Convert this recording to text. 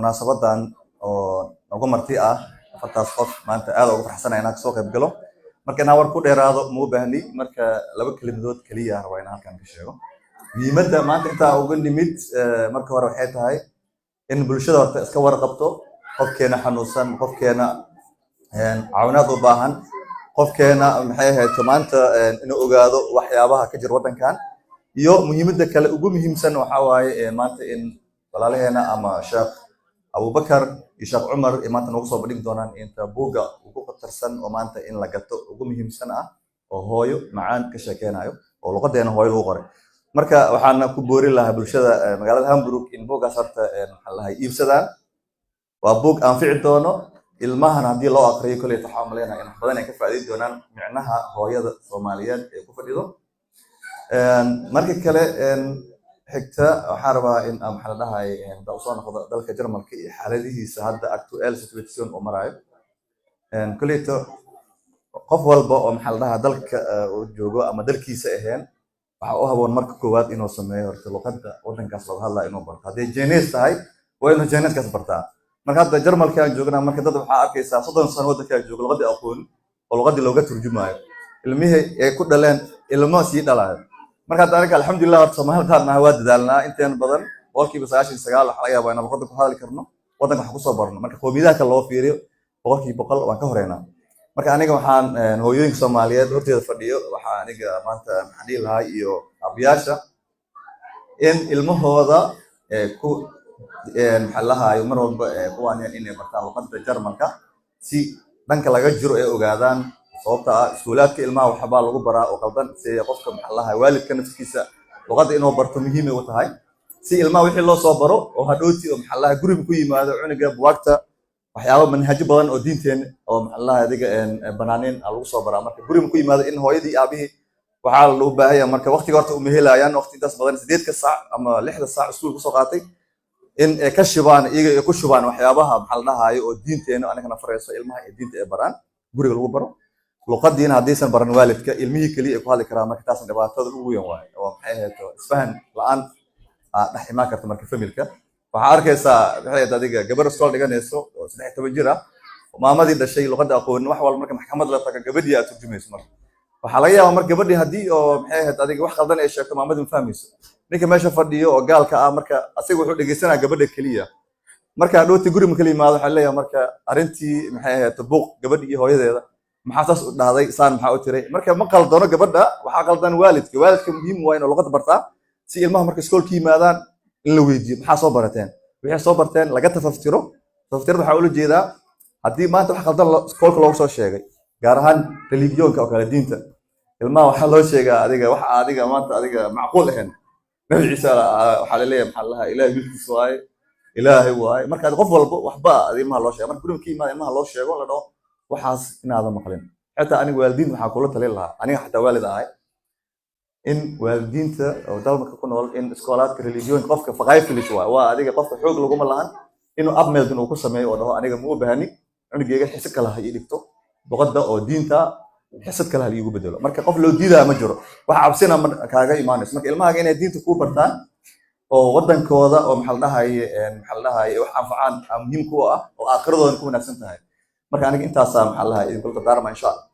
munaasabadan oo nagu marti ah afartaas qof maanta aad ugu faraxsanahay inaan kasoo qayb galo marka inaan war ku dheeraado ma u baahni marka laba kelimadood kaliya rabaa inaan halkan ka sheego muhiimadda maanta intaa uga nimid marka hore waxay tahay in bulshada horta iska warqabto qofkeena xanuunsan qofkeena caawinaad u baahan qofkeena maxay ahayd maanta inuu ogaado waxyaabaha ka jira wadankan iyo muhiimadda kale ugu muhiimsan waxa waaye maanta in walaalaheena ama Sheekh Abubakar iyo Sheekh Umar maanta nagu soo bandhigi doonaan inta buuga ugu qatarsan oo maanta in la gato ugu muhiimsan ah oo hooyo macaan ka sheekeynayo oo luqadeena hooyo lagu qoray marka waxaan ku boori lahaa bulshada magaalada Hamburg in buugaas horta maxaa lahayd iibsadaan waa buug aan fici doono ilmahan haddii loo aqriyo kulay waxaan maleynayaa in badan ay ka faa'iidi doonaan micnaha hooyada Soomaaliyeed ee ku fadhido marka kale xigta waxaan rabaa in aan maxaa dhahay dad soo noqdo dalka Jarmalka iyo xaaladihiisa hadda actual situation oo marayo kuleeto qof walba oo maxaa dhahaa dalka uu joogo ama dalkiisa ahayn waxa uu haboon marka koowaad inuu sameeyo horta luqadda wadankaas loo hadlayo inuu barto haddii Chinese tahay waa inuu Chinese kaas bartaa marka hadda Jarmalka aan joognaa marka dad waxa arkaysaa 30 sano wadanka joogo luqadda aqoon oo luqadda looga turjumayo ilmihii ay ku dhaleen ilmo sii dhalayo marka hadda aniga alxamdulillah horta Soomaaliland waa dadaalnaa intaan badan boqolkiiba 99 waxa laga yaabaa inaan luqadda ku hadli karno wadanka wax ku soo barno marka qowmiyadaha kale loo fiiriyo boqolkiiba 100 waan ka horeynaa marka aniga waxaan hooyooyinka Soomaaliyeed horteeda fadhiyo waxa aniga maanta maxdiil lahaa iyo abiyaasha in ilmahooda ku maxaa lahayo mar walba kuwaan inay bartaan luqadda Jarmalka si dhanka laga jiro ay ogaadaan sababta iskuulaadka ilmaha waxba lagu baraa oo qaldan si qofka maxaa lahayo waalidka naftiisa luqadda inuu barto muhiim ay u tahay si ilmaha wixii loo soo baro oo hadhooti oo maxaa lahayo guriga ku yimaado cunuga buugta waxyaabo manhaj badan oo diinteena oo maxaa lahayo adiga banaaneen lagu soo baraa marka guriga ku yimaado in hooyadii aabihii waxa loo baahayaa marka waqtiga horta u mehelayaan waqti intaas badan 8 saac ama 6 saac iskuul ku soo qaatay in ka shibaan iyaga ku shubaan waxyaabaha maxaa lahayo oo diinteena anagana farayso ilmaha ee diinta ay baraan guriga lagu baro luqadiina haddaysan baran waalidka ilmihii kaliya ay ku hadli karaan marka taas dhibaatada ugu weyn waaye oo maxay ahayd isfahan la'aan dhex imaan karta marka familka waxa arkaysaa waxay adiga gabar iskool dhiganayso oo 13 jir ah maamadii dhashay luqadda aqoon wax walba marka maxkamad la taga gabadhii aad turjumayso marka waxa laga yaabaa marka gabadhii haddii oo maxay ahayd adiga wax qaldan ay sheegto maamadii ma fahmayso ninka meesha fadhiyo oo gaalka ah marka asiga wuxuu dhageysanaa gabadha kaliya marka dhooti guri ma kala yimaado waxa leeyahay marka arintii maxay ahayd buuq gabadhii iyo hooyadeeda maxaa taas u dhahday saan maxaa u tiray marka ma qaldano gabadha waxa qaldan waalidka muhiim waa inuu luqad bartaa si ilmaha marka iskoolka yimaadaan in la weydiiyo maxaa soo barateen wixii soo barteen laga tafaftiro waxa ula jeedaa haddii maanta wax qaldan iskoolka loogu soo sheegay gaar ahaan religionka oo kala diinta ilmaha waxa loo sheegaa adiga maanta adiga macquul ahayn nabi ciise waxa la leeyahay maxaa lahaa ilaahay wiilkiis waaye ilaahay waaye marka qof walba waxba ilmaha loo sheego marka guriga ka yimaado ilmaha loo sheego la dhaho waxaas inaad maqlin xataa aniga waalidiin waxa kula talin lahaa aniga xataa waalid ahay in waalidiinta oo dalka ku nool in iskoolaadka religion qofka faqayfilish waa adiga qofka xoog lagu ma lahan inuu abmeld inuu ku sameeyo oo dhaho aniga ma u baahani cunugeyga xisad kala ha ii dhigto luqadda oo diinta xisad kala ha iigu bedelo marka qof loo diidaa ma jiro waxa cabsina kaaga imaanayso marka ilmaha inay diinta ku bartaan oo wadankooda oo maxaa la dhahay wax anfacaan muhiim ku ah oo aakhiradoodana ku wanaagsan tahay marka aniga intaas maxaa lahayd in kulta daarma insha Allah